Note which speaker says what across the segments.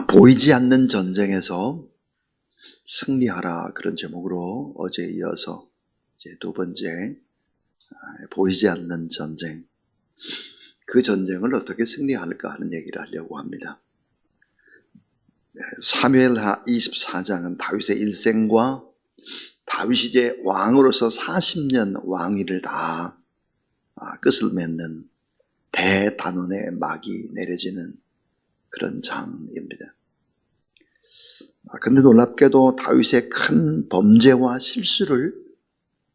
Speaker 1: 보이지 않는 전쟁에서 승리하라, 그런 제목으로 어제 이어서 이제 두 번째, 보이지 않는 전쟁, 그 전쟁을 어떻게 승리할까 하는 얘기를 하려고 합니다. 사무엘하 24장은 다윗의 일생과 다윗이 이제 왕으로서 40년 왕위를 다 끝을 맺는 대단원의 막이 내려지는 그런 장입니다. 근데 놀랍게도 다윗의 큰 범죄와 실수를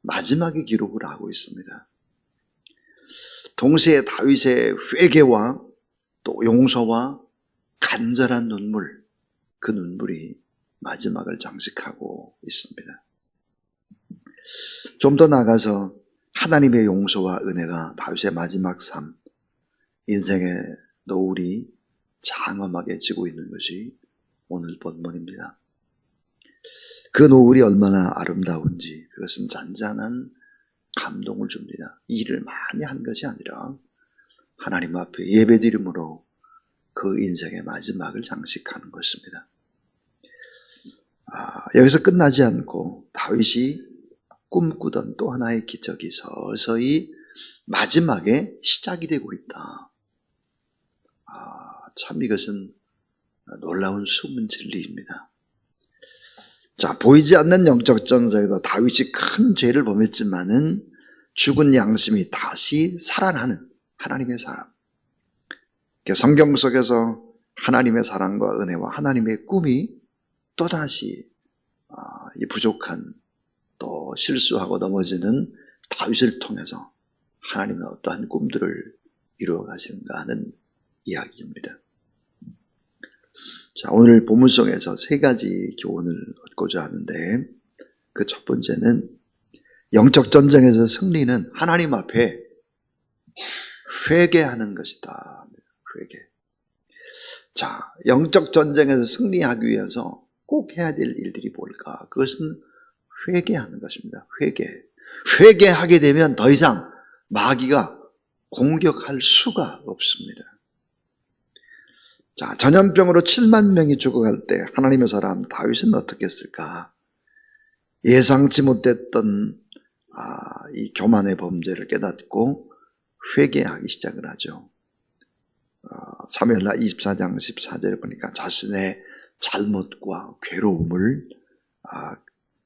Speaker 1: 마지막에 기록을 하고 있습니다. 동시에 다윗의 회개와 또 용서와 간절한 눈물, 그 눈물이 마지막을 장식하고 있습니다. 좀 더 나아가서 하나님의 용서와 은혜가 다윗의 마지막 삶, 인생의 노을이 장엄하게 지고 있는 것이 오늘 본문입니다. 그 노을이 얼마나 아름다운지 그것은 잔잔한 감동을 줍니다. 일을 많이 한 것이 아니라 하나님 앞에 예배드림으로 그 인생의 마지막을 장식하는 것입니다. 여기서 끝나지 않고 다윗이 꿈꾸던 또 하나의 기적이 서서히 마지막에 시작이 되고 있다. 참 이것은 놀라운 숨은 진리입니다. 자, 보이지 않는 영적 전쟁에서 다윗이 큰 죄를 범했지만은 죽은 양심이 다시 살아나는 하나님의 사람. 성경 속에서 하나님의 사랑과 은혜와 하나님의 꿈이 또다시 이 부족한 또 실수하고 넘어지는 다윗을 통해서 하나님은 어떠한 꿈들을 이루어 가시는가 하는 이야기입니다. 자, 오늘 본문 속에서 세 가지 교훈을 얻고자 하는데, 그 첫 번째는 영적 전쟁에서 승리는 하나님 앞에 회개하는 것이다. 회개. 자, 영적 전쟁에서 승리하기 위해서 꼭 해야 될 일들이 뭘까? 그것은 회개하는 것입니다. 회개하게 되면 더 이상 마귀가 공격할 수가 없습니다. 자, 전염병으로 7만 명이 죽어갈 때 하나님의 사람 다윗은 어떻게 했을까? 예상치 못했던 이 교만의 범죄를 깨닫고 회개하기 시작을 하죠. 사무엘하 24장 14절에 보니까 자신의 잘못과 괴로움을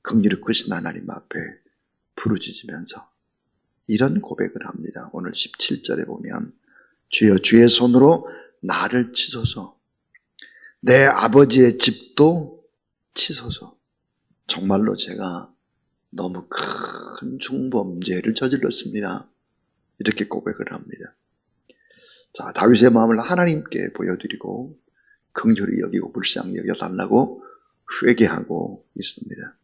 Speaker 1: 긍휼히 크신 하나님 앞에 부르짖으면서 이런 고백을 합니다. 오늘 17절에 보면 주여 주의 손으로 나를 치소서, 내 아버지의 집도 치소서. 정말로 제가 너무 큰 중범죄를 저질렀습니다. 이렇게 고백을 합니다. 자, 다윗의 마음을 하나님께 보여드리고 긍휼히 여기고 불쌍히 여겨달라고 회개하고 있습니다.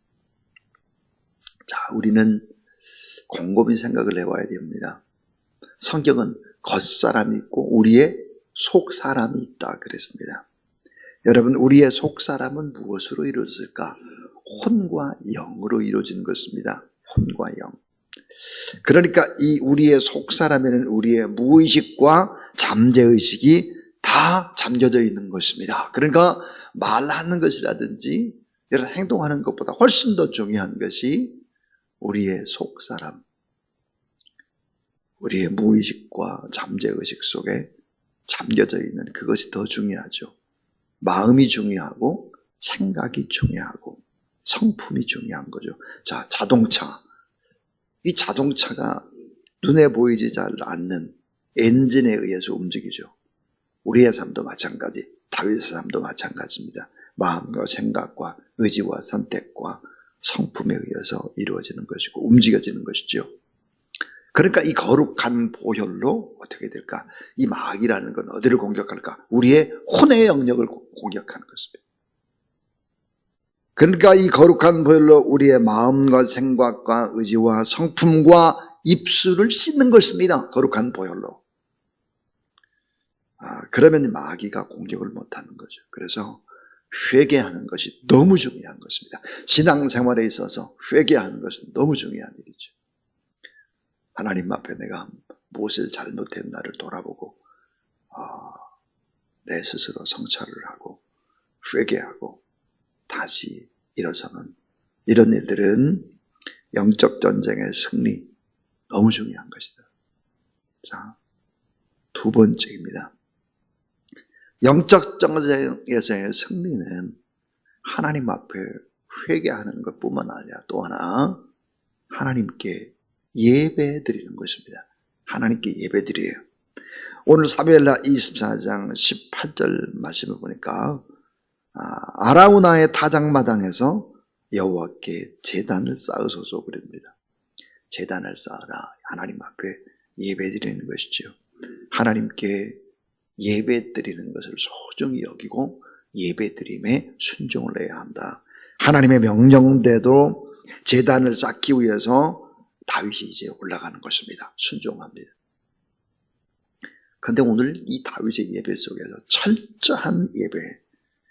Speaker 1: 자, 우리는 곰곰이 생각을 해봐야 됩니다. 성경은 겉사람이 있고 우리의 속사람이 있다 그랬습니다. 여러분, 우리의 속사람은 무엇으로 이루어졌을까? 혼과 영으로 이루어진 것입니다. 혼과 영. 그러니까 이 우리의 속사람에는 우리의 무의식과 잠재의식이 다 잠겨져 있는 것입니다. 그러니까 말하는 것이라든지 이런 행동하는 것보다 훨씬 더 중요한 것이 우리의 속사람, 우리의 무의식과 잠재의식 속에 잠겨져 있는 그것이 더 중요하죠. 마음이 중요하고 생각이 중요하고 성품이 중요한 거죠. 자, 자동차. 이 자동차가 눈에 보이지 잘 않는 엔진에 의해서 움직이죠. 우리의 삶도 마찬가지, 다윗의 삶도 마찬가지입니다. 마음과 생각과 의지와 선택과 성품에 의해서 이루어지는 것이고 움직여지는 것이죠. 그러니까 이 거룩한 보혈로 어떻게 될까? 이 마귀라는 건 어디를 공격할까? 우리의 혼의 영역을 공격하는 것입니다. 그러니까 이 거룩한 보혈로 우리의 마음과 생각과 의지와 성품과 입술을 씻는 것입니다. 거룩한 보혈로. 그러면 마귀가 공격을 못하는 거죠. 그래서 회개하는 것이 너무 중요한 것입니다. 신앙생활에 있어서 회개하는 것은 너무 중요한 일이죠. 하나님 앞에 내가 무엇을 잘못했나를 돌아보고 내 스스로 성찰을 하고 회개하고 다시 일어서는 이런 일들은 영적 전쟁의 승리 너무 중요한 것이다. 자, 두 번째입니다. 영적 전쟁에서의 승리는 하나님 앞에 회개하는 것뿐만 아니라 또 하나 하나님께 예배드리는 것입니다. 하나님께 예배드려요. 오늘 사무엘하 24장 18절 말씀을 보니까 아라우나의 타작마당에서 여호와께 제단을 쌓으소서 그럽니다. 제단을 쌓아라. 하나님 앞에 예배드리는 것이죠. 하나님께 예배드리는 것을 소중히 여기고 예배드림에 순종을 해야 한다. 하나님의 명령대로 제단을 쌓기 위해서 다윗이 이제 올라가는 것입니다. 순종합니다. 그런데 오늘 이 다윗의 예배 속에서 철저한 예배,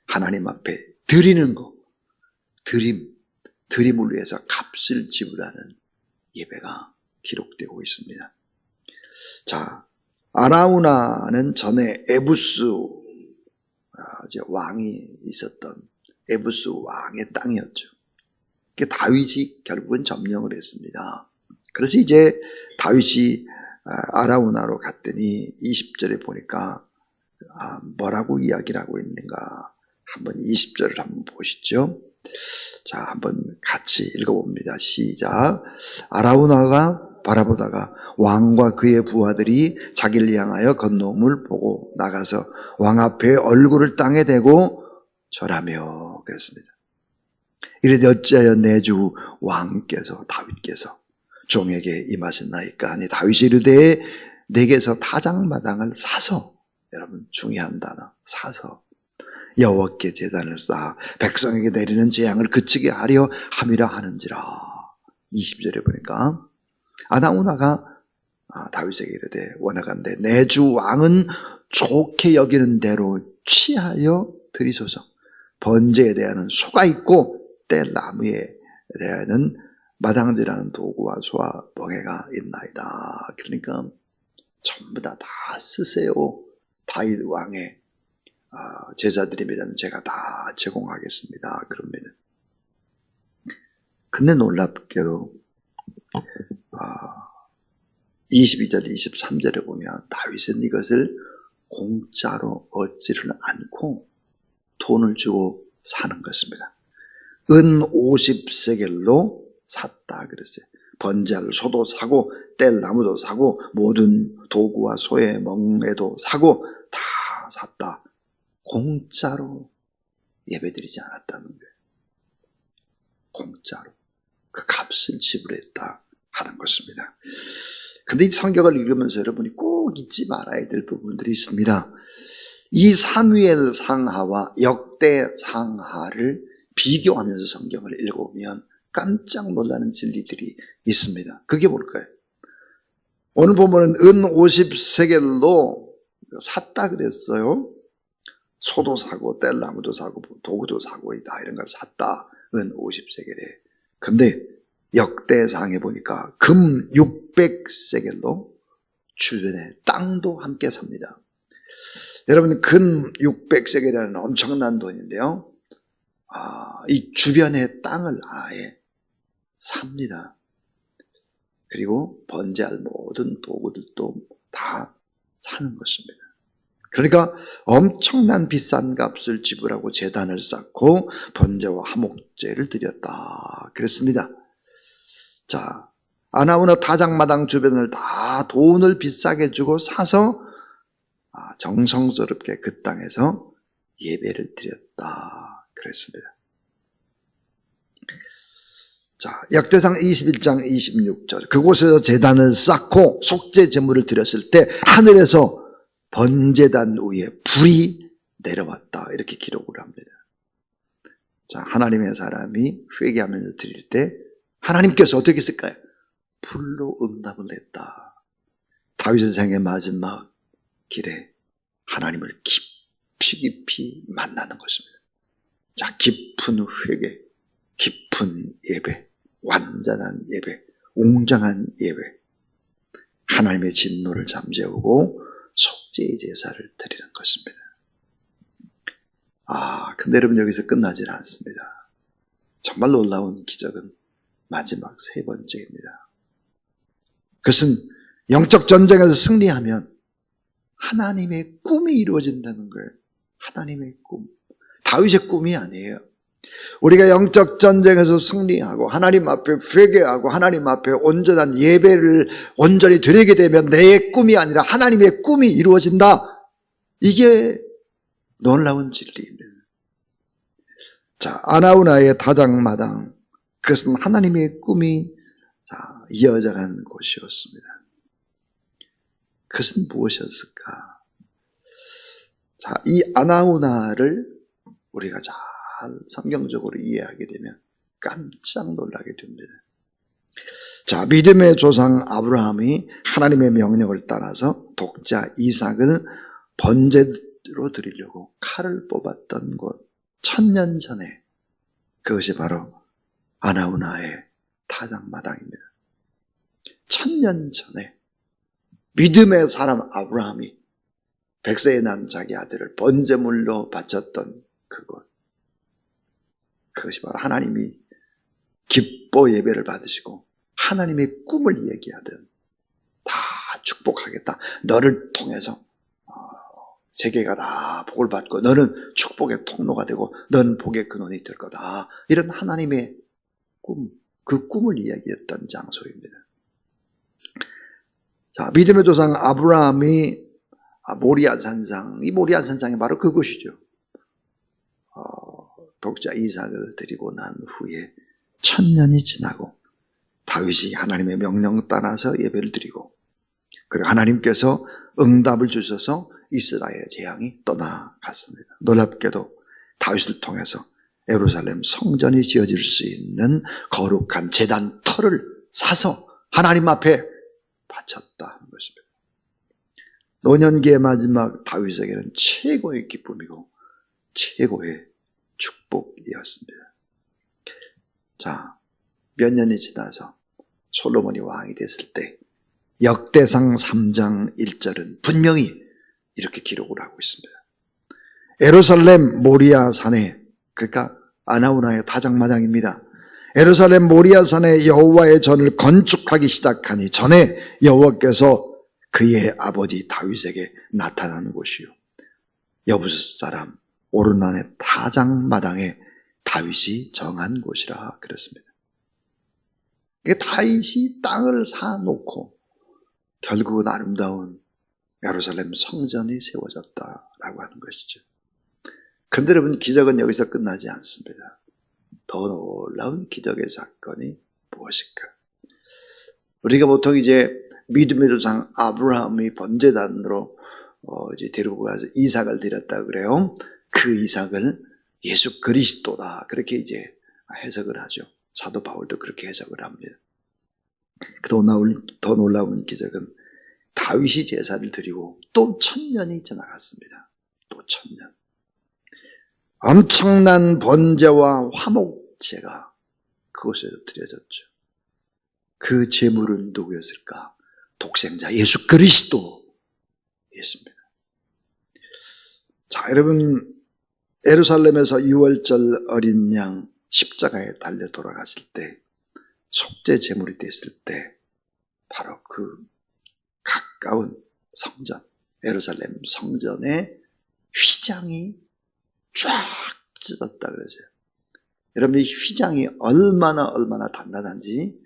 Speaker 1: 하나님 앞에 드리는 것, 드림을 위해서 값을 지불하는 예배가 기록되고 있습니다. 자, 아라우나는 전에 에부스 왕이 있었던 에부스 왕의 땅이었죠. 다윗이 결국은 점령을 했습니다. 그래서 이제 다윗이 아라우나로 갔더니 20절에 보니까 뭐라고 이야기를 하고 있는가 한번 20절을 한번 보시죠. 자, 한번 같이 읽어봅니다. 시작. 아라우나가 바라보다가 왕과 그의 부하들이 자기를 향하여 건너옴을 보고 나가서 왕 앞에 얼굴을 땅에 대고 절하며 그랬습니다. 이르되 어찌하여 내 주 왕께서 다윗께서 종에게 임하셨나이까 하니 다윗이 이르되 내게서 타작마당을 사서, 여러분 중요한 단어, 사서 여호와께 제단을 쌓아 백성에게 내리는 재앙을 그치게 하려 함이라 하는지라. 20절에 보니까 아라우나가 다윗에게 이르되 원하건대 내 주 왕은 좋게 여기는 대로 취하여 드리소서. 번제에 대하여는 소가 있고 뗄나무에 대하여는 마당질하는 도구와 소와 멍에가 있나이다. 그러니까 전부 다 쓰세요. 다윗 왕의 제사드림이라는 제가 다 제공하겠습니다. 그럽니다. 근데 놀랍게도 22절 23절에 보면 다윗은 이것을 공짜로 얻지를 않고 돈을 주고 사는 것입니다. 은 50세겔로 샀다 그랬어요. 번제할 소도 사고 뗄 나무도 사고 모든 도구와 소의 멍에도 사고 다 샀다. 공짜로 예배드리지 않았다는 거예요. 공짜로 그 값을 지불했다 하는 것입니다. 근데 이 성경을 읽으면서 여러분이 꼭 잊지 말아야 될 부분들이 있습니다. 이 사무엘 상하와 역대 상하를 비교하면서 성경을 읽어보면 깜짝 놀라는 진리들이 있습니다. 그게 뭘까요? 오늘 보면은 은 50세겔로 샀다 그랬어요. 소도 사고 뗄나무도 사고 도구도 사고 다 이런 걸 샀다. 은 50세겔에. 근데 역대상에 보니까 금 600세겔로 주변에 땅도 함께 삽니다. 여러분 금 600세겔이라는 엄청난 돈인데요. 이 주변의 땅을 아예 삽니다. 그리고 번제할 모든 도구들도 다 사는 것입니다. 그러니까 엄청난 비싼 값을 지불하고 제단을 쌓고 번제와 화목제를 드렸다 그랬습니다. 자, 아나우나 타작마당 주변을 다 돈을 비싸게 주고 사서 정성스럽게 그 땅에서 예배를 드렸다 그랬습니다. 자, 역대상 21장 26절 그곳에서 제단을 쌓고 속죄 제물을 드렸을 때 하늘에서 번제단 위에 불이 내려왔다 이렇게 기록을 합니다. 자, 하나님의 사람이 회개하면서 드릴 때 하나님께서 어떻게 했을까요? 불로 응답을 했다. 다윗의 생의 마지막 길에 하나님을 깊이 만나는 것입니다. 자, 깊은 회개, 깊은 예배, 완전한 예배, 웅장한 예배, 하나님의 진노를 잠재우고 속죄의 제사를 드리는 것입니다. 근데 여러분 여기서 끝나질 않습니다. 정말 놀라운 기적은 마지막 세 번째입니다. 그것은 영적 전쟁에서 승리하면 하나님의 꿈이 이루어진다는 거예요. 하나님의 꿈. 다윗의 꿈이 아니에요. 우리가 영적 전쟁에서 승리하고 하나님 앞에 회개하고 하나님 앞에 온전한 예배를 온전히 드리게 되면 내 꿈이 아니라 하나님의 꿈이 이루어진다. 이게 놀라운 진리입니다. 자, 아나우나의 다장마당, 그것은 하나님의 꿈이 이어져간 곳이었습니다. 그것은 무엇이었을까? 자, 이 아나우나를 우리가 잘 성경적으로 이해하게 되면 깜짝 놀라게 됩니다. 자, 믿음의 조상 아브라함이 하나님의 명령을 따라서 독자 이삭을 번제로 드리려고 칼을 뽑았던 곳, 1000년 전에 그것이 바로 아나우나의 타작마당입니다. 1000년 전에 믿음의 사람 아브라함이 100세에 난 자기 아들을 번제물로 바쳤던 그곳, 그것이 바로 하나님이 기뻐 예배를 받으시고 하나님의 꿈을 얘기하든 다 축복하겠다. 너를 통해서 세계가 다 복을 받고 너는 축복의 통로가 되고 너는 복의 근원이 될 거다. 이런 하나님의 꿈, 그 꿈을 이야기했던 장소입니다. 자, 믿음의 조상 아브라함이 모리아 산상, 이 모리아 산상이 바로 그곳이죠. 독자 이삭을 데리고 난 후에 1000년이 지나고 다윗이 하나님의 명령 따라서 예배를 드리고 그리고 하나님께서 응답을 주셔서 이스라엘의 재앙이 떠나갔습니다. 놀랍게도 다윗을 통해서 예루살렘 성전이 지어질 수 있는 거룩한 제단 터를 사서 하나님 앞에 바쳤다는 것입니다. 노년기의 마지막 다윗에게는 최고의 기쁨이고 최고의 축복이었습니다. 자, 몇 년이 지나서 솔로몬이 왕이 됐을 때 역대상 3장 1절은 분명히 이렇게 기록을 하고 있습니다. 예루살렘 모리아 산에, 그러니까 아나우나의 다장마당입니다. 예루살렘 모리아 산에 여호와의 전을 건축하기 시작하니 전에 여호와께서 그의 아버지 다윗에게 나타나는 곳이요 여부스 사람 오르난의 타작마당에 다윗이 정한 곳이라 그랬습니다. 다윗이 땅을 사놓고 결국은 아름다운 예루살렘 성전이 세워졌다라고 하는 것이죠. 그런데 여러분, 기적은 여기서 끝나지 않습니다. 더 놀라운 기적의 사건이 무엇일까? 우리가 보통 이제 믿음의 조상 아브라함이 번제단으로 이제 데리고 가서 이삭을 드렸다 그래요. 그 이삭을 예수 그리스도다 그렇게 이제 해석을 하죠. 사도 바울도 그렇게 해석을 합니다. 더 놀라운 기적은 다윗이 제사를 드리고 또 1000년이 지나갔습니다. 또 1000년. 엄청난 번제와 화목제가 그곳에서 드려졌죠. 그 제물은 누구였을까? 독생자 예수 그리스도였습니다. 자, 여러분, 예루살렘에서 유월절 어린 양 십자가에 달려 돌아갔을 때 속죄 제물이 됐을 때 바로 그 가까운 성전, 예루살렘 성전의 휘장이 쫙 찢었다 그러세요. 여러분, 이 휘장이 얼마나 단단한지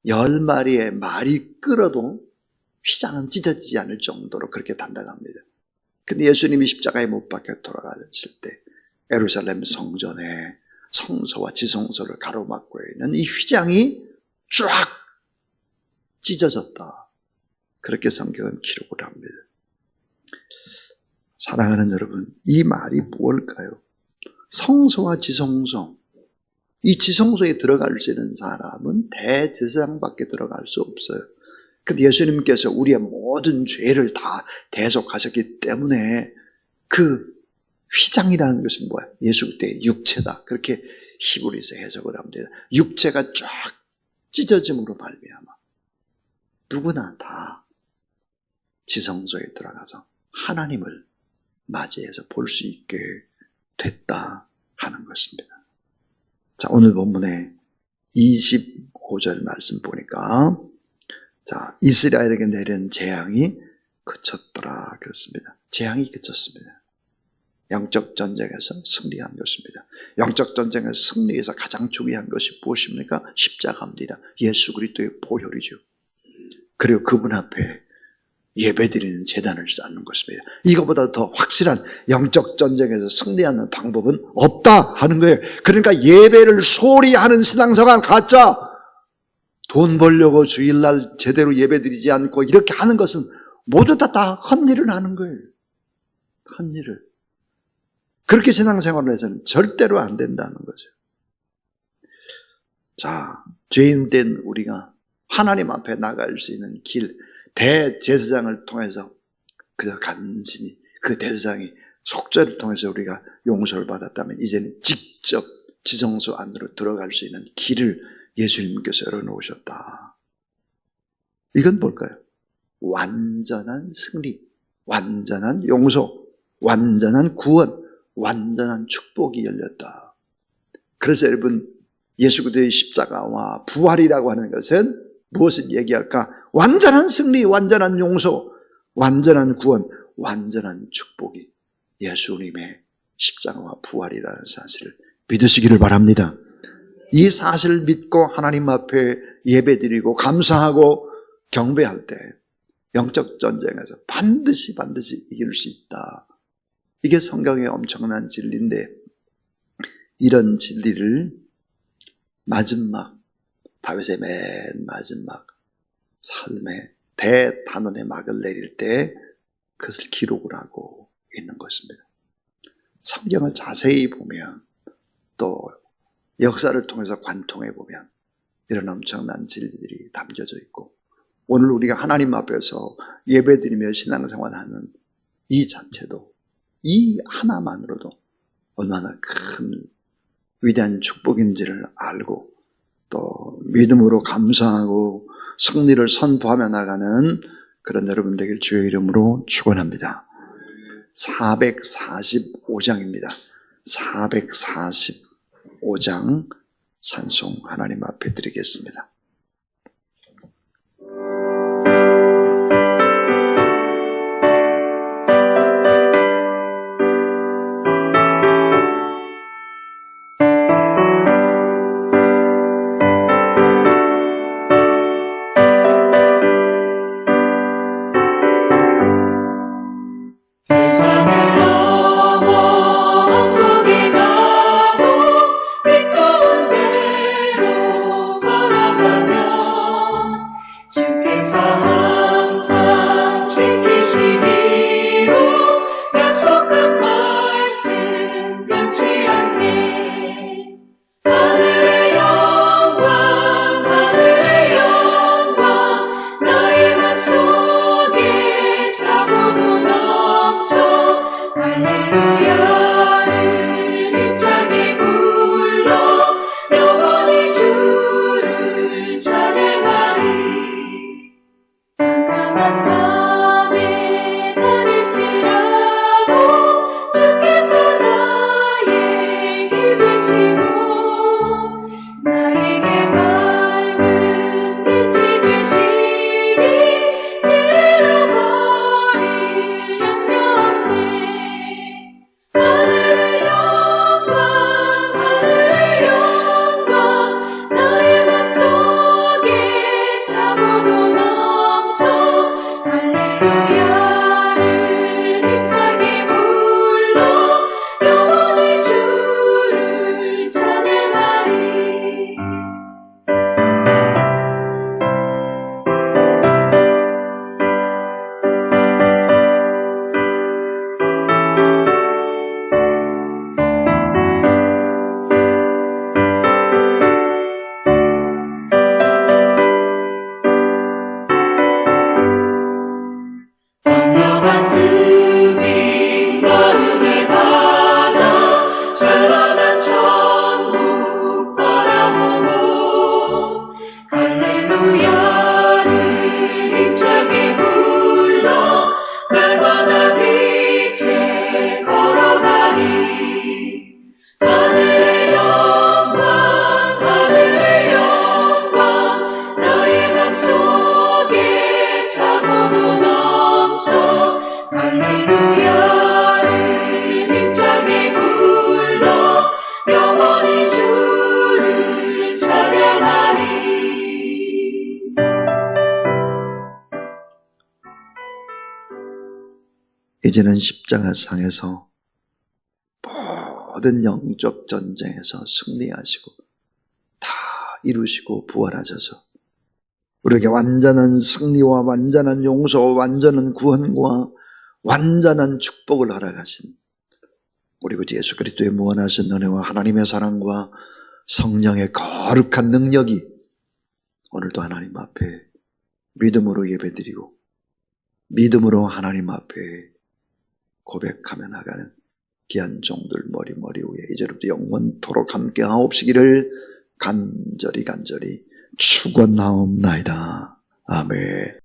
Speaker 1: 10마리의 말이 끌어도 휘장은 찢어지지 않을 정도로 그렇게 단단합니다. 근데 예수님이 십자가에 못 박혀 돌아가셨을 때 예루살렘 성전의 성소와 지성소를 가로막고 있는 이 휘장이 쫙 찢어졌다. 그렇게 성경은 기록을 합니다. 사랑하는 여러분, 이 말이 무엇일까요? 성소와 지성소. 이 지성소에 들어갈 수 있는 사람은 대제사장밖에 들어갈 수 없어요. 근데 예수님께서 우리의 모든 죄를 다 대속하셨기 때문에 그 휘장이라는 것은 뭐야? 예수 그때의 육체다. 그렇게 히브리서 해석을 합니다. 육체가 쫙 찢어짐으로 말미암아 누구나 다 지성소에 들어가서 하나님을 맞이해서 볼 수 있게 됐다 하는 것입니다. 자, 오늘 본문의 25절 말씀 보니까, 자, 이스라엘에게 내린 재앙이 그쳤더라 그렇습니다. 재앙이 그쳤습니다. 영적 전쟁에서 승리한 것입니다. 영적 전쟁에서 승리해서 가장 중요한 것이 무엇입니까? 십자가입니다. 예수 그리스도의 보혈이죠. 그리고 그분 앞에 예배드리는 제단을 쌓는 것입니다. 이거보다 더 확실한 영적 전쟁에서 승리하는 방법은 없다 하는 거예요. 그러니까 예배를 소홀히 하는 신앙생활 가짜, 돈 벌려고 주일날 제대로 예배드리지 않고 이렇게 하는 것은 모두 다 헛일을 하는 거예요. 헛일을. 그렇게 신앙생활을 해서는 절대로 안 된다는 거죠. 자, 죄인된 우리가 하나님 앞에 나갈 수 있는 길, 대제사장을 통해서 그저 간신히 그 대제사장이 속죄를 통해서 우리가 용서를 받았다면 이제는 직접 지성소 안으로 들어갈 수 있는 길을 예수님께서 열어놓으셨다. 이건 뭘까요? 완전한 승리, 완전한 용서, 완전한 구원, 완전한 축복이 열렸다. 그래서 여러분, 예수 그리스도의 십자가와 부활이라고 하는 것은 무엇을 얘기할까? 완전한 승리, 완전한 용서, 완전한 구원, 완전한 축복이 예수님의 십자가와 부활이라는 사실을 믿으시기를 바랍니다. 이 사실을 믿고 하나님 앞에 예배드리고 감사하고 경배할 때 영적 전쟁에서 반드시 이길 수 있다. 이게 성경의 엄청난 진리인데, 이런 진리를 마지막, 다윗의 맨 마지막 삶의 대단원의 막을 내릴 때 그것을 기록을 하고 있는 것입니다. 성경을 자세히 보면, 또 역사를 통해서 관통해 보면 이런 엄청난 진리들이 담겨져 있고, 오늘 우리가 하나님 앞에서 예배드리며 신앙생활하는 이 자체도, 이 하나만으로도 얼마나 큰 위대한 축복인지를 알고 또 믿음으로 감사하고 승리를 선포하며 나가는 그런 여러분 되길 주의 이름으로 축원합니다. 445장입니다. 445장 찬송 하나님 앞에 드리겠습니다.
Speaker 2: 걸어가
Speaker 1: 이제는 십자가상에서 모든 영적 전쟁에서 승리하시고 다 이루시고 부활하셔서 우리에게 완전한 승리와 완전한 용서와 완전한 구원과 완전한 축복을 허락하신 우리 구 예수 그리스도의 무한하신 은혜와 하나님의 사랑과 성령의 거룩한 능력이 오늘도 하나님 앞에 믿음으로 예배드리고 믿음으로 하나님 앞에 고백하며 나가는 귀한 종들 머리 위에 이제부터 영원토록 함께 하옵시기를 간절히 축원하옵나이다. 아멘.